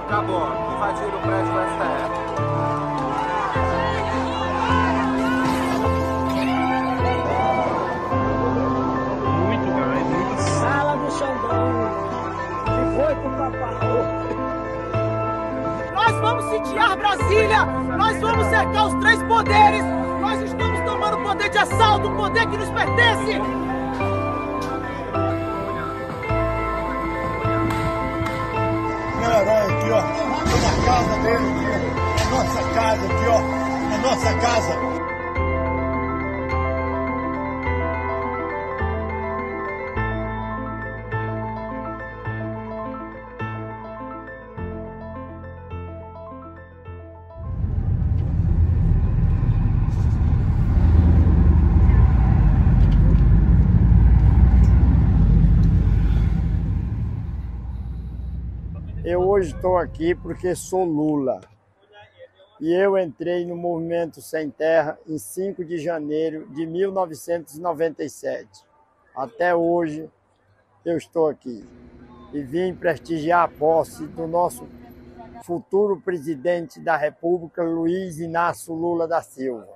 Acabou. Invadiram o prédio do STF. Muito gás, muito. Sala do Xandão. Que foi com o Papai. Nós vamos sitiar Brasília. Nós vamos cercar os três poderes. Nós estamos tomando o poder de assalto, o poder que nos pertence. Meu herói aqui, ó. Tô na casa dele aqui, ó. Na nossa casa aqui, ó. Na nossa casa. Eu hoje estou aqui porque sou Lula e eu entrei no Movimento Sem Terra em 5 de janeiro de 1997. Até hoje eu estou aqui e vim prestigiar a posse do nosso futuro presidente da República, Luiz Inácio Lula da Silva.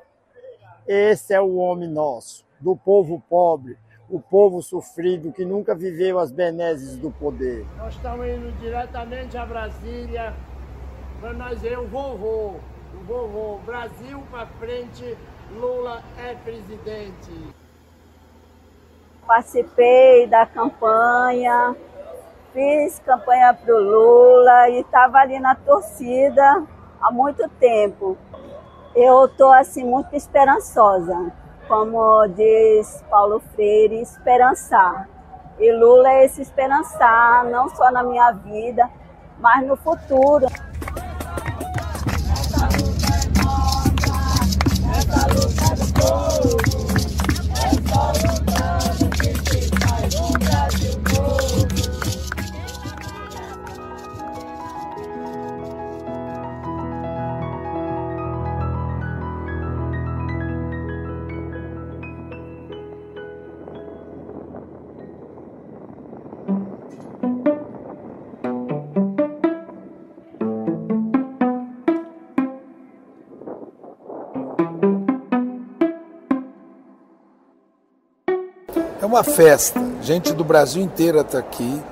Esse é o homem nosso, do povo pobre, o povo sofrido que nunca viveu as benesses do poder. Nós estamos indo diretamente a Brasília para nós ver o vovô. Brasil para frente, Lula é presidente. Participei da campanha, fiz campanha para o Lula e estava ali na torcida há muito tempo. Eu estou assim muito esperançosa. Como diz Paulo Freire, esperançar. E Lula é esse esperançar, não só na minha vida, mas no futuro. Essa luta é nossa, essa luta é do povo, é só lutando que se faz um Brasil novo. É uma festa, gente do Brasil inteiro está aqui,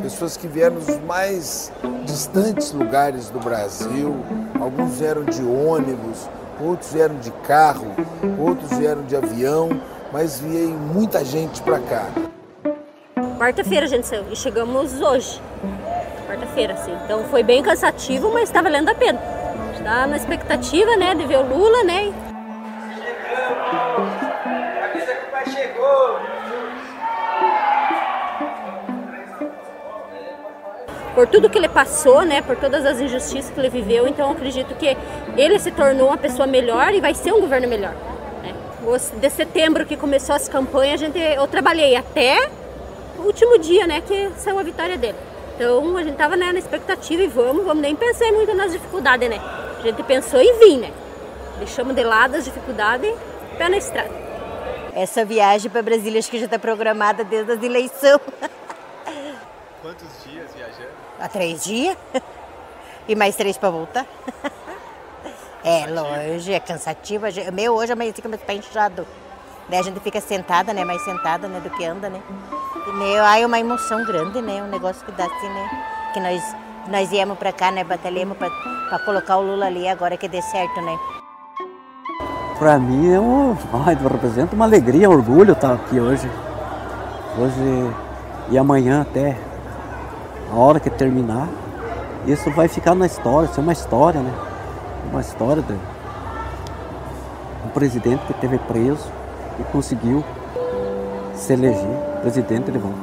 pessoas que vieram dos mais distantes lugares do Brasil, alguns vieram de ônibus, outros vieram de carro, outros vieram de avião, mas veio muita gente para cá. Quarta-feira a gente saiu e chegamos hoje, quarta-feira, assim. Então foi bem cansativo, mas está valendo a pena. A gente está na expectativa, né, de ver o Lula, né? Chegamos! Avisa que o pai chegou! Por tudo que ele passou, né, por todas as injustiças que ele viveu, então eu acredito que ele se tornou uma pessoa melhor e vai ser um governo melhor. Né? De setembro que começou as campanhas, eu trabalhei até o último dia, né, que saiu a vitória dele. Então a gente estava, né, na expectativa e vamos, nem pensei muito nas dificuldades, né? A gente pensou em vir, né? Deixamos de lado as dificuldades, pé na estrada. Essa viagem para Brasília acho que já está programada desde as eleições. Quantos dias viajando? Há 3 dias. E mais 3 para voltar. É, longe, é cansativo. Meu, hoje amanheci com meus pés inchados. Daí a gente fica sentada, né? Mais sentada, né? Do que anda, né? E, meu, é uma emoção grande, né? Um negócio que dá assim, né? Que nós viemos para cá, né? Batalhamos para colocar o Lula ali agora que dê certo, né? Para mim representa uma alegria, um orgulho estar aqui hoje. Hoje e amanhã até a hora que terminar. Isso vai ficar na história, isso é uma história, né? Uma história de um presidente que esteve preso e conseguiu se eleger presidente de volta.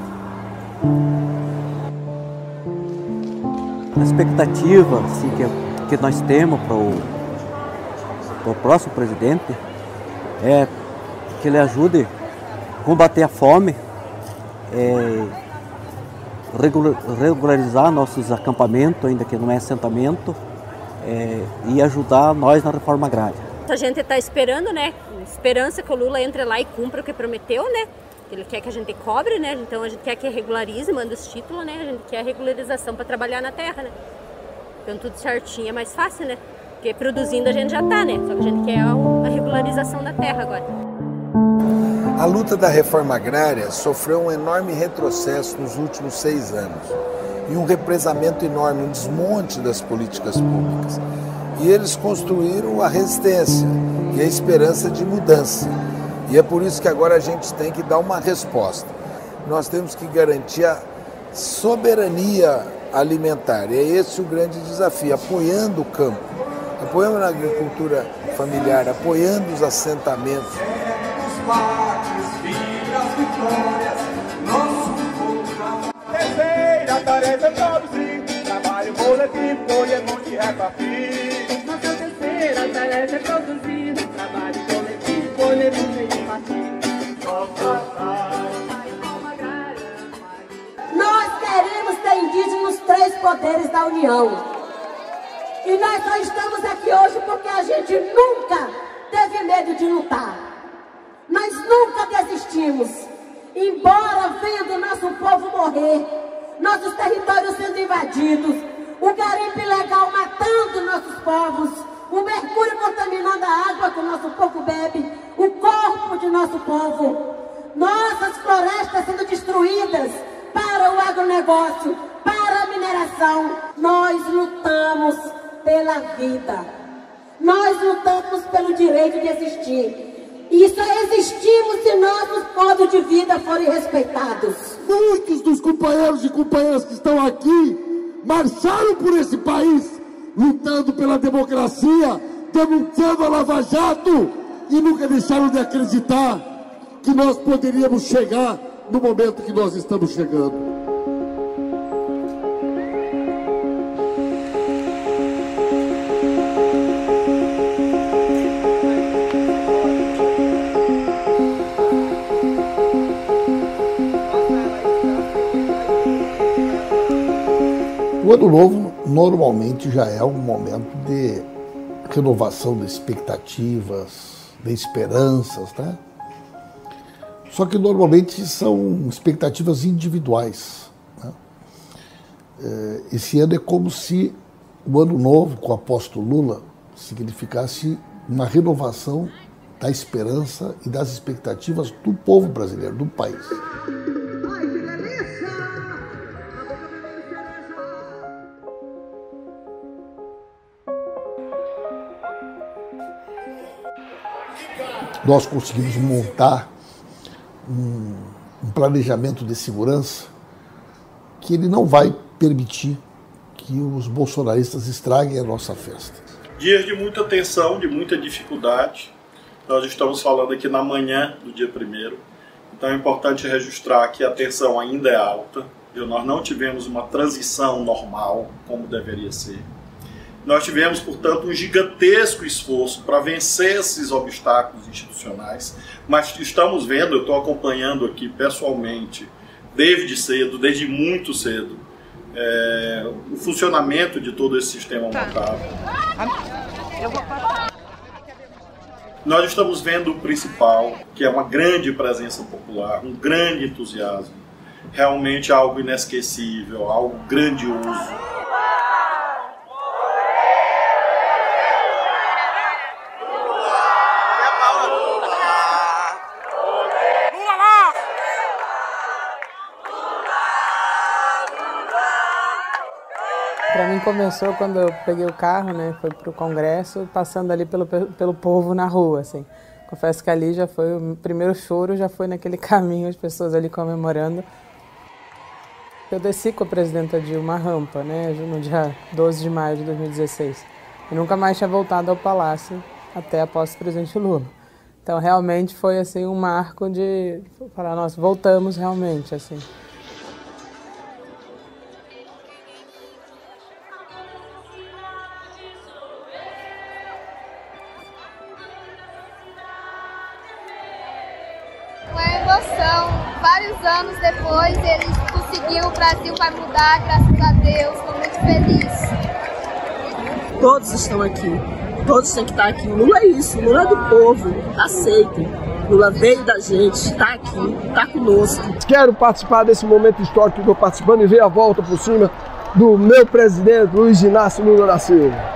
A expectativa assim, que nós temos para o próximo presidente é que ele ajude a combater a fome, regularizar nossos acampamentos, ainda que não é assentamento, e ajudar nós na reforma agrária. A gente está esperando, né? Esperança que o Lula entre lá e cumpra o que prometeu, né? Ele quer que a gente cobre, né? Então a gente quer que regularize, manda os títulos, né? A gente quer a regularização para trabalhar na terra, né? Então tudo certinho é mais fácil, né? Porque produzindo a gente já tá, né? Só que a gente quer a regularização da terra agora. A luta da reforma agrária sofreu um enorme retrocesso nos últimos 6 anos e um represamento enorme, um desmonte das políticas públicas. E eles construíram a resistência e a esperança de mudança. E é por isso que agora a gente tem que dar uma resposta. Nós temos que garantir a soberania alimentar. E é esse o grande desafio, apoiando o campo, apoiando a agricultura familiar, apoiando os assentamentos. Terceira tarefa é produzir, trabalho coletivo, colher muito e repartir. Nossa terceira tarefa é produzir, trabalho coletivo, colher muito e repartir. Nós queremos ter indígenas nos 3 poderes da União. E nós só estamos aqui hoje porque a gente nunca teve medo de lutar. Nós nunca desistimos. Embora vendo nosso povo morrer, nossos territórios sendo invadidos, o garimpo ilegal matando nossos povos, o mercúrio contaminando a água que o nosso povo bebe, o corpo de nosso povo, nossas florestas sendo destruídas para o agronegócio, para a mineração. Nós lutamos pela vida. Nós lutamos pelo direito de existir. E só existimos se nossos modos de vida forem respeitados. Muitos dos companheiros e companheiras que estão aqui marcharam por esse país, lutando pela democracia, denunciando a Lava Jato, e nunca deixaram de acreditar que nós poderíamos chegar no momento que nós estamos chegando. O Ano Novo normalmente já é um momento de renovação de expectativas, de esperanças, né? Só que normalmente são expectativas individuais, né? Esse ano é como se o Ano Novo, com o apóstolo Lula, significasse uma renovação da esperança e das expectativas do povo brasileiro, do país. Nós conseguimos montar um planejamento de segurança que ele não vai permitir que os bolsonaristas estraguem a nossa festa. Dias de muita tensão, de muita dificuldade. Nós estamos falando aqui na manhã do dia 1º. Então é importante registrar que a tensão ainda é alta. Nós não tivemos uma transição normal, como deveria ser. Nós tivemos, portanto, um gigantesco esforço para vencer esses obstáculos institucionais, mas estamos vendo, eu estou acompanhando aqui pessoalmente, desde muito cedo, o funcionamento de todo esse sistema montado. Nós estamos vendo o principal, que é uma grande presença popular, um grande entusiasmo, realmente algo inesquecível, algo grandioso. Para mim começou quando eu peguei o carro, né, foi para o Congresso, passando ali pelo povo na rua, assim. Confesso que ali já foi o primeiro choro, já foi naquele caminho, as pessoas ali comemorando. Eu desci com a presidenta Dilma a rampa, né, no dia 12 de maio de 2016. Eu nunca mais tinha voltado ao Palácio até a posse do presidente Lula. Então realmente foi assim um marco de falar, nossa, voltamos realmente, assim. Vários anos depois, ele conseguiu, o Brasil vai mudar, graças a Deus, estou muito feliz. Todos estão aqui, todos têm que estar aqui. Lula é isso, Lula é do povo, aceitem. Lula veio da gente, está aqui, está conosco. Quero participar desse momento histórico que estou participando e ver a volta por cima do meu presidente Luiz Inácio Lula da Silva.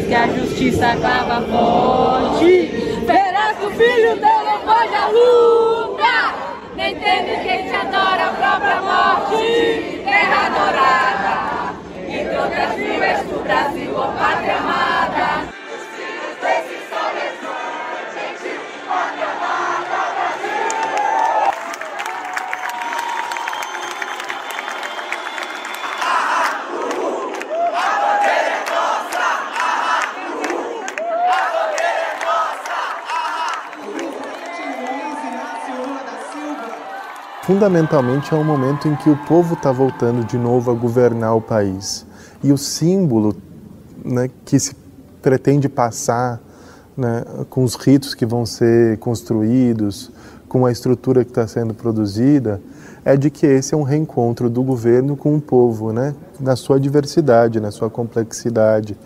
Que a justiça acaba forte. Verás que o filho teu não pode a luta. Nem teme quem se adora a própria morte. Terra adorada, entre outras vilas do Brasil, ó pátria amada. Os filhos desses homens são gente pátria amada, Brasil. Fundamentalmente é um momento em que o povo está voltando de novo a governar o país. E o símbolo, né, que se pretende passar, né, com os ritos que vão ser construídos, com a estrutura que está sendo produzida, é de que esse é um reencontro do governo com o povo, né, na sua diversidade, na sua complexidade,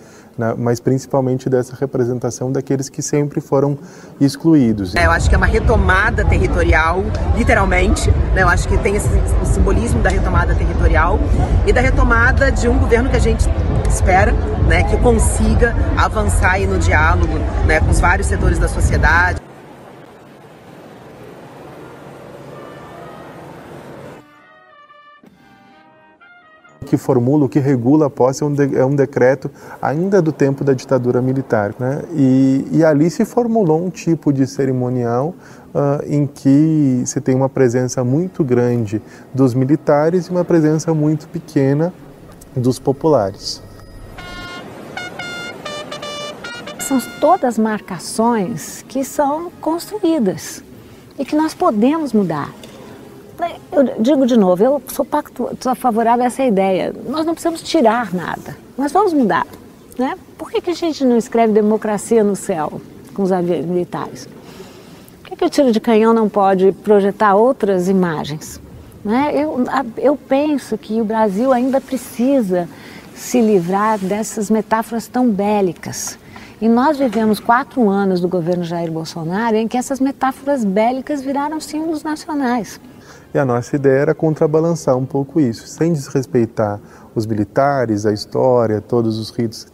mas principalmente dessa representação daqueles que sempre foram excluídos. Eu acho que é uma retomada territorial, literalmente, né? Eu acho que tem esse simbolismo da retomada territorial e da retomada de um governo que a gente espera, né, que consiga avançar aí no diálogo, né, com os vários setores da sociedade. Que formula, o que regula a posse é um decreto ainda do tempo da ditadura militar, né? E ali se formulou um tipo de cerimonial em que se tem uma presença muito grande dos militares e uma presença muito pequena dos populares. São todas marcações que são construídas e que nós podemos mudar. Eu digo de novo, eu sou favorável a essa ideia. Nós não precisamos tirar nada, nós vamos mudar, né? Por que a gente não escreve democracia no céu com os aviões militares? Por que o tiro de canhão não pode projetar outras imagens? Né? Eu penso que o Brasil ainda precisa se livrar dessas metáforas tão bélicas. E nós vivemos 4 anos do governo Jair Bolsonaro em que essas metáforas bélicas viraram símbolos nacionais. E a nossa ideia era contrabalançar um pouco isso, sem desrespeitar os militares, a história, todos os ritos que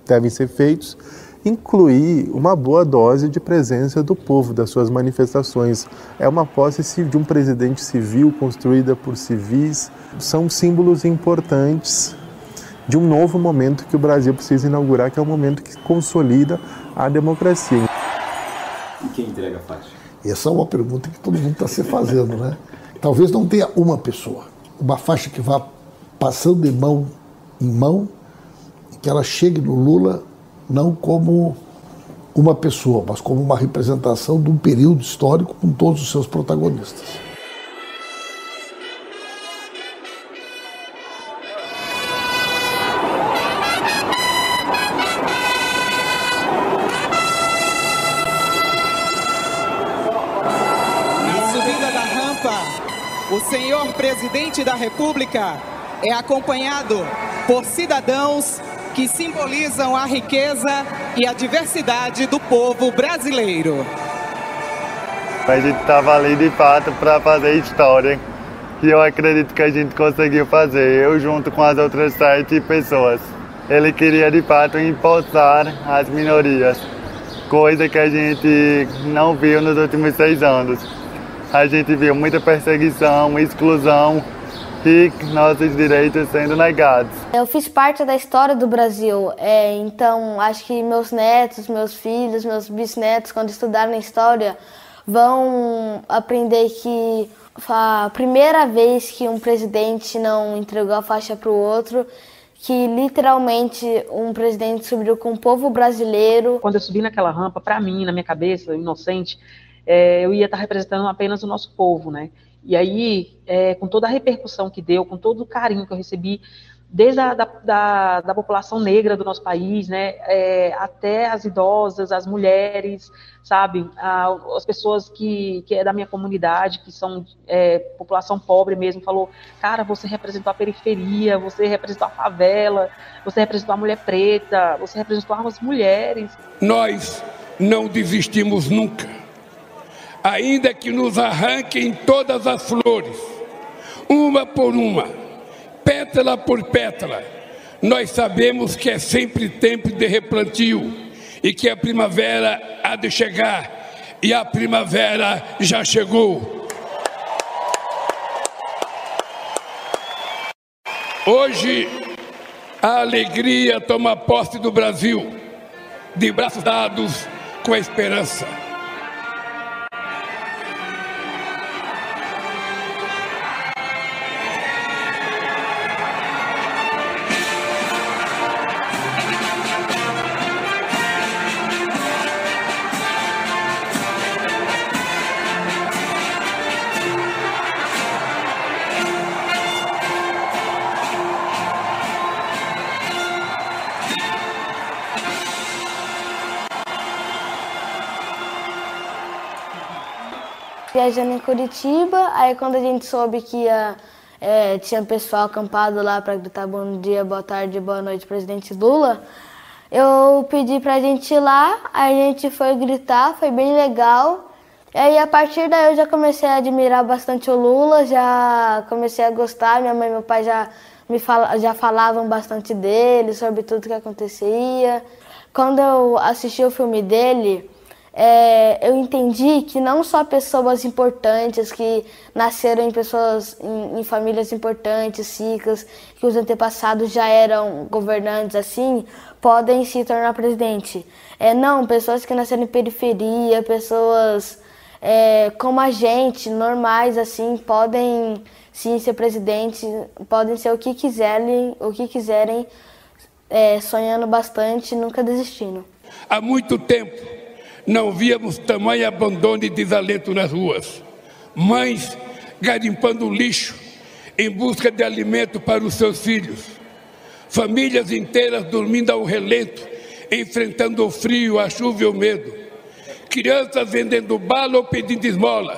devem ser feitos, incluir uma boa dose de presença do povo, das suas manifestações. É uma posse de um presidente civil construída por civis, são símbolos importantes de um novo momento que o Brasil precisa inaugurar, que é um momento que consolida a democracia. E quem entrega a faixa? Essa é uma pergunta que todo mundo está se fazendo, né? Talvez não tenha uma pessoa, uma faixa que vá passando de mão em mão e que ela chegue no Lula não como uma pessoa, mas como uma representação de um período histórico com todos os seus protagonistas. O senhor presidente da República é acompanhado por cidadãos que simbolizam a riqueza e a diversidade do povo brasileiro. A gente estava ali de fato para fazer história, que eu acredito que a gente conseguiu fazer, eu junto com as outras 7 pessoas. Ele queria de fato impulsar as minorias, coisa que a gente não viu nos últimos 6 anos. A gente viu muita perseguição, exclusão e nossos direitos sendo negados. Eu fiz parte da história do Brasil, então acho que meus netos, meus filhos, meus bisnetos, quando estudarem história, vão aprender que a primeira vez que um presidente não entregou a faixa para o outro, que literalmente um presidente subiu com o povo brasileiro. Quando eu subi naquela rampa, para mim, na minha cabeça, inocente, eu ia estar representando apenas o nosso povo, né? E aí, com toda a repercussão que deu, com todo o carinho que eu recebi desde da população negra do nosso país, né, até as idosas, as mulheres, sabe, as pessoas que é da minha comunidade, que são população pobre mesmo, falou, cara, você representou a periferia, você representou a favela, você representou a mulher preta, você representou as mulheres. Nós não desistimos nunca, ainda que nos arranquem todas as flores, uma por uma, pétala por pétala. Nós sabemos que é sempre tempo de replantio e que a primavera há de chegar, e a primavera já chegou. Hoje, a alegria toma posse do Brasil, de braços dados com a esperança. Viajando em Curitiba, aí quando a gente soube que tinha pessoal acampado lá para gritar bom dia, boa tarde, boa noite, presidente Lula, eu pedi pra gente ir lá, aí a gente foi gritar, foi bem legal. E aí a partir daí eu já comecei a admirar bastante o Lula, já comecei a gostar, minha mãe e meu pai já falavam bastante dele, sobre tudo que acontecia. Quando eu assisti o filme dele, eu entendi que não só pessoas importantes, que nasceram em famílias importantes, ricas, que os antepassados já eram governantes assim, podem se tornar presidente. Não, pessoas que nasceram em periferia, pessoas como a gente, normais assim, podem sim ser presidente, podem ser o que quiserem, sonhando bastante, nunca desistindo. Há muito tempo não víamos tamanho abandono e desalento nas ruas. Mães garimpando lixo em busca de alimento para os seus filhos. Famílias inteiras dormindo ao relento, enfrentando o frio, a chuva e o medo. Crianças vendendo bala ou pedindo esmola,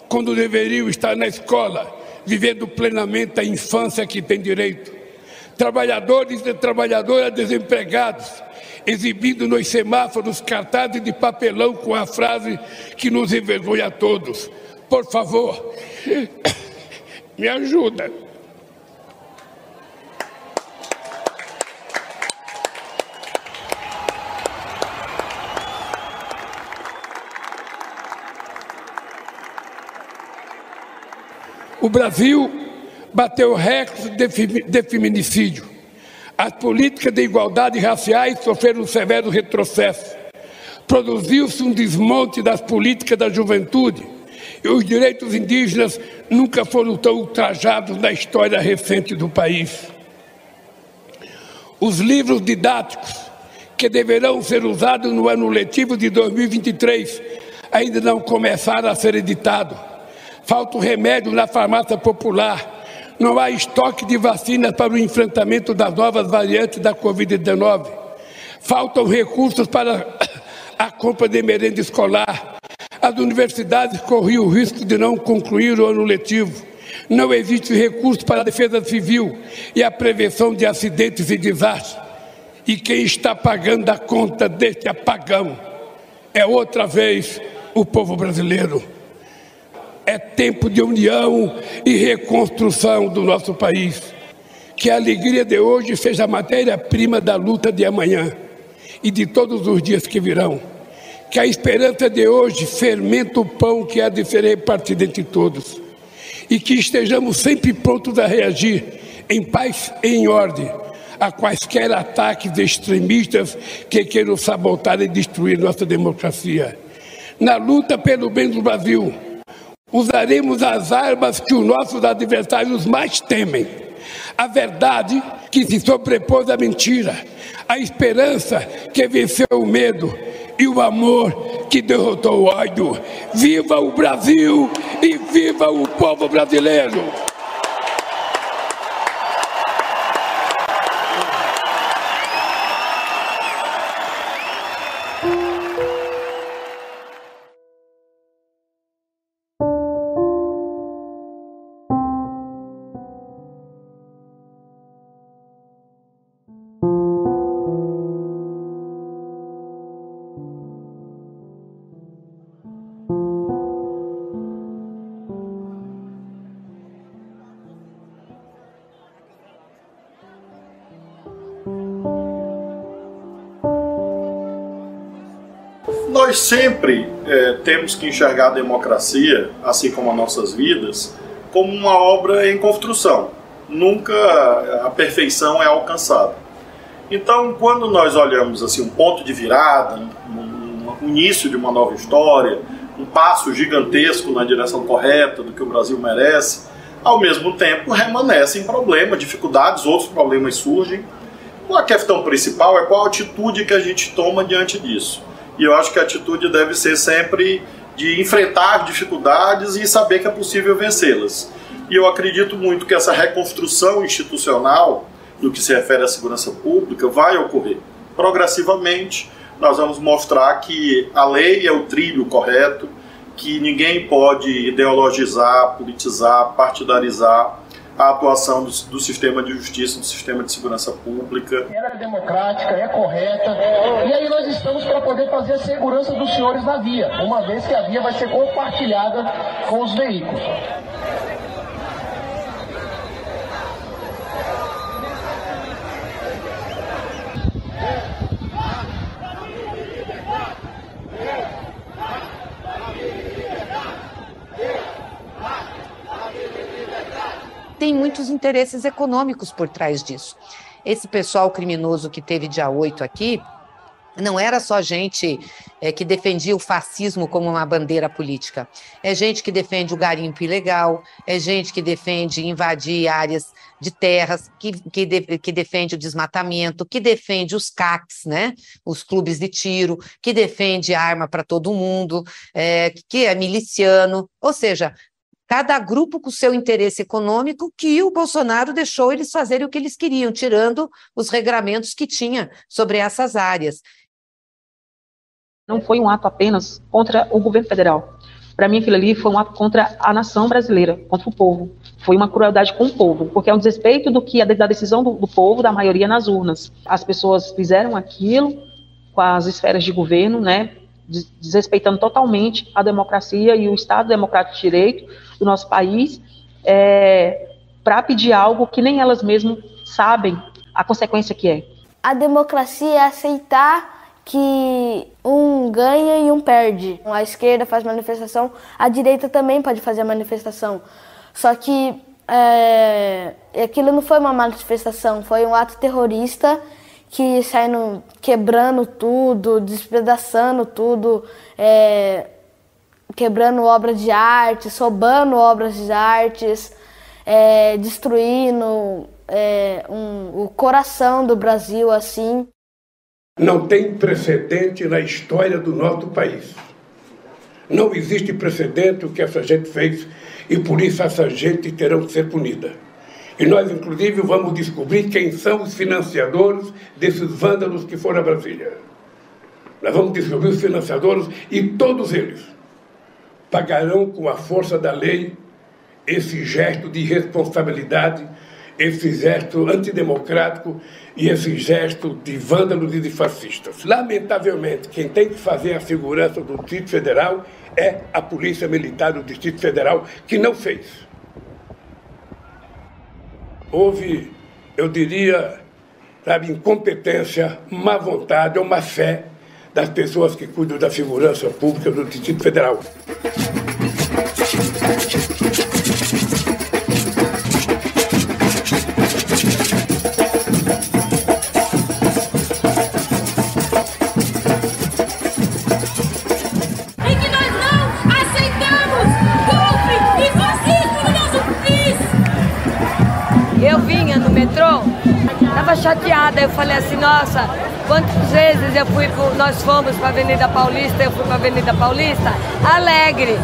quando deveriam estar na escola, vivendo plenamente a infância que tem direito. Trabalhadores e trabalhadoras desempregados, exibindo nos semáforos cartazes de papelão com a frase que nos envergonha a todos. Por favor, me ajuda. O Brasil bateu recorde de feminicídio. As políticas de igualdade raciais sofreram um severo retrocesso. Produziu-se um desmonte das políticas da juventude e os direitos indígenas nunca foram tão ultrajados na história recente do país. Os livros didáticos que deverão ser usados no ano letivo de 2023 ainda não começaram a ser editados. Falta o remédio na farmácia popular. Não há estoque de vacinas para o enfrentamento das novas variantes da Covid-19. Faltam recursos para a compra de merenda escolar. As universidades corriam o risco de não concluir o ano letivo. Não existe recurso para a defesa civil e a prevenção de acidentes e desastres. E quem está pagando a conta deste apagão é outra vez o povo brasileiro. É tempo de união e reconstrução do nosso país. Que a alegria de hoje seja a matéria-prima da luta de amanhã e de todos os dias que virão. Que a esperança de hoje fermente o pão que há de ser repartido entre todos. E que estejamos sempre prontos a reagir, em paz e em ordem, a quaisquer ataques extremistas que queiram sabotar e destruir nossa democracia. Na luta pelo bem do Brasil, usaremos as armas que os nossos adversários mais temem. A verdade que se sobrepôs à mentira, a esperança que venceu o medo e o amor que derrotou o ódio. Viva o Brasil e viva o povo brasileiro! Nós sempre temos que enxergar a democracia, assim como as nossas vidas, como uma obra em construção. Nunca a perfeição é alcançada. Então, quando nós olhamos assim, um ponto de virada, um início de uma nova história, um passo gigantesco na direção correta do que o Brasil merece, ao mesmo tempo remanescem problemas, dificuldades, outros problemas surgem. A questão principal é qual a atitude que a gente toma diante disso. E eu acho que a atitude deve ser sempre de enfrentar dificuldades e saber que é possível vencê-las. E eu acredito muito que essa reconstrução institucional, no que se refere à segurança pública, vai ocorrer. Progressivamente, nós vamos mostrar que a lei é o trilho correto, que ninguém pode ideologizar, politizar, partidarizar a atuação do sistema de justiça, do sistema de segurança pública. Ela é democrática, é correta, e aí nós estamos para poder fazer a segurança dos senhores na via, uma vez que a via vai ser compartilhada com os veículos. Tem muitos interesses econômicos por trás disso. Esse pessoal criminoso que teve dia 8 aqui, não era só gente que defendia o fascismo como uma bandeira política. É gente que defende o garimpo ilegal, é gente que defende invadir áreas de terras, que defende o desmatamento, que defende os CACs, né? Os clubes de tiro, que defende arma para todo mundo, que é miliciano, ou seja, cada grupo com seu interesse econômico, que o Bolsonaro deixou eles fazerem o que eles queriam, tirando os regramentos que tinha sobre essas áreas. Não foi um ato apenas contra o governo federal. Para mim, aquilo ali foi um ato contra a nação brasileira, contra o povo. Foi uma crueldade com o povo, porque é um desrespeito da decisão do povo, da maioria nas urnas. As pessoas fizeram aquilo com as esferas de governo, né, desrespeitando totalmente a democracia e o Estado Democrático de Direito do nosso país, para pedir algo que nem elas mesmas sabem a consequência que é. A democracia é aceitar que um ganha e um perde. A esquerda faz manifestação, a direita também pode fazer manifestação. Só que aquilo não foi uma manifestação, foi um ato terrorista que saindo quebrando tudo, despedaçando tudo, quebrando obras de arte, roubando obras de artes, destruindo o coração do Brasil assim. Não tem precedente na história do nosso país. Não existe precedente o que essa gente fez e por isso essa gente terá que ser punida. E nós, inclusive, vamos descobrir quem são os financiadores desses vândalos que foram a Brasília. Nós vamos descobrir os financiadores e todos eles pagarão com a força da lei esse gesto de irresponsabilidade, esse gesto antidemocrático e esse gesto de vândalos e de fascistas. Lamentavelmente, quem tem que fazer a segurança do Distrito Federal é a Polícia Militar do Distrito Federal, que não fez. Houve, eu diria, incompetência, má vontade ou má fé das pessoas que cuidam da segurança pública do Distrito Federal. Eu vinha no metrô, estava chateada, eu falei assim, nossa, quantas vezes nós fomos para a Avenida Paulista, eu fui para a Avenida Paulista, alegre,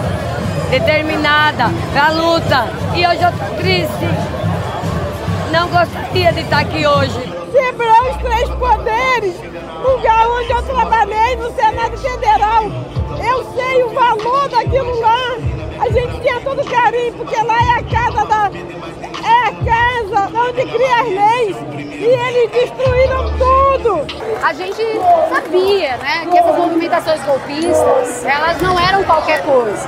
determinada, para a luta, e hoje eu estou triste, não gostaria de estar aqui hoje. Quebrou os 3 poderes, lugar onde eu trabalhei no Senado Federal, eu sei o valor daquilo lá, a gente tinha todo carinho, porque lá é a casa onde cria as leis, e eles destruíram tudo. A gente sabia, né, que essas movimentações golpistas, elas não eram qualquer coisa.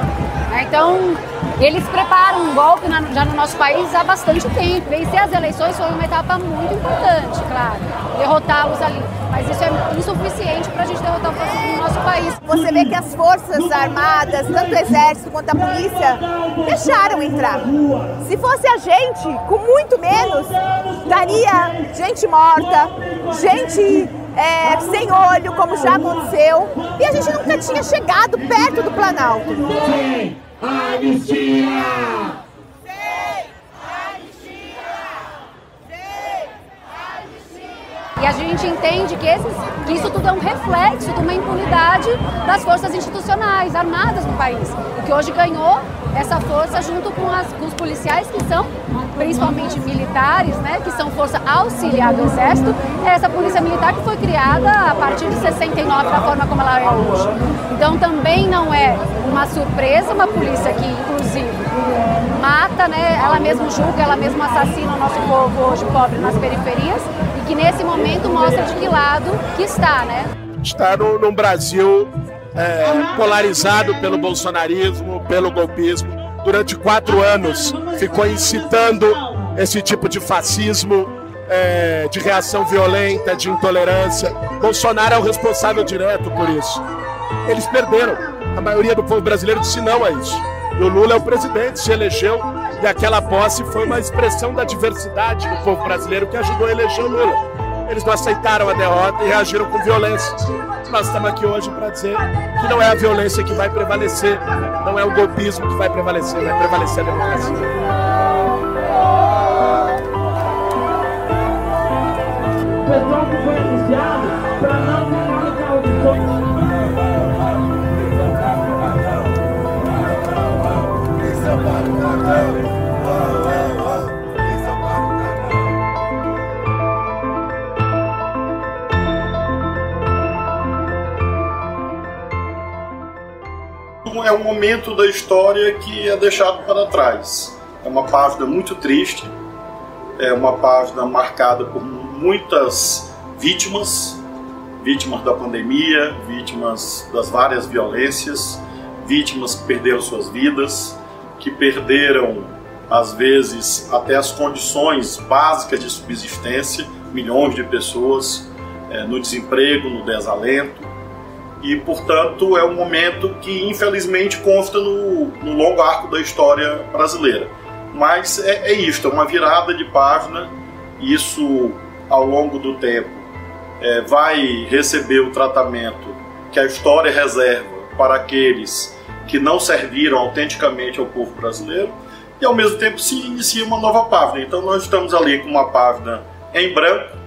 Então, eles preparam um golpe já no nosso país há bastante tempo. Vencer as eleições foi uma etapa muito importante, claro, derrotá-los ali. Mas isso é insuficiente para a gente derrotar o fascismo no nosso país. Você vê que as forças armadas, tanto o exército quanto a polícia, deixaram entrar. Se fosse a gente, com muito menos, daria gente morta, gente sem olho, como já aconteceu. E a gente nunca tinha chegado perto do Planalto. Sem anistia! E a gente entende que isso tudo é um reflexo de uma impunidade das forças institucionais armadas do país. E que hoje ganhou essa força junto com os policiais, que são principalmente militares, né, que são força auxiliar do Exército. É essa polícia militar que foi criada a partir de 69, da forma como ela é hoje. Então também não é uma surpresa uma polícia que, inclusive, mata, né, ela mesma julga, ela mesma assassina o nosso povo hoje pobre nas periferias, e que nesse momento mostra de que lado que está, né? Está num Brasil polarizado pelo bolsonarismo, pelo golpismo. Durante 4 anos ficou incitando esse tipo de fascismo, de reação violenta, de intolerância. Bolsonaro é o responsável direto por isso. Eles perderam. A maioria do povo brasileiro disse não a isso. E o Lula é o presidente, se elegeu, e aquela posse foi uma expressão da diversidade do povo brasileiro que ajudou a eleger o Lula. Eles não aceitaram a derrota e reagiram com violência. Nós estamos aqui hoje para dizer que não é a violência que vai prevalecer, não é o golpismo que vai prevalecer a democracia. O pessoal que foi anunciado para não ficar no carro de som. É um momento da história que é deixado para trás. É uma página muito triste, é uma página marcada por muitas vítimas da pandemia, vítimas das várias violências, vítimas que perderam suas vidas, que perderam, às vezes, até as condições básicas de subsistência, milhões de pessoas no desemprego, no desalento. E, portanto, é um momento que, infelizmente, consta no longo arco da história brasileira. Mas é isto, é uma virada de página. Isso, ao longo do tempo, vai receber o tratamento que a história reserva para aqueles que não serviram autenticamente ao povo brasileiro. E, ao mesmo tempo, se inicia uma nova página. Então, nós estamos ali com uma página em branco.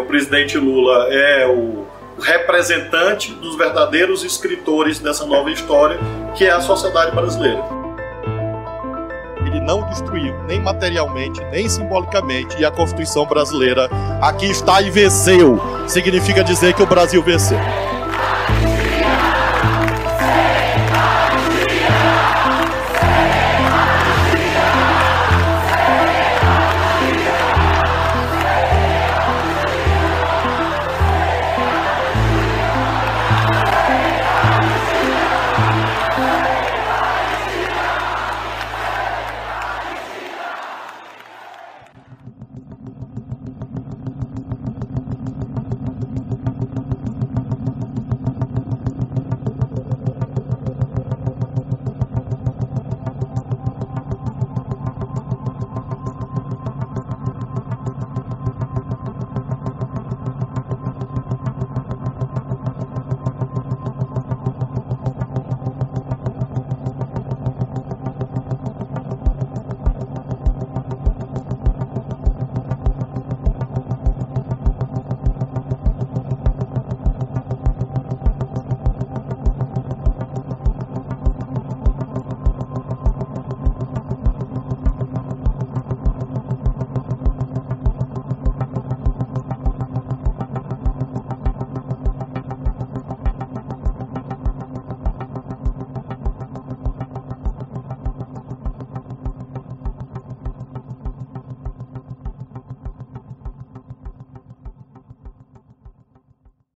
O presidente Lula é o representante dos verdadeiros escritores dessa nova história, que é a sociedade brasileira. Ele não destruiu, nem materialmente, nem simbolicamente, e a Constituição brasileira aqui está e venceu. Significa dizer que o Brasil venceu.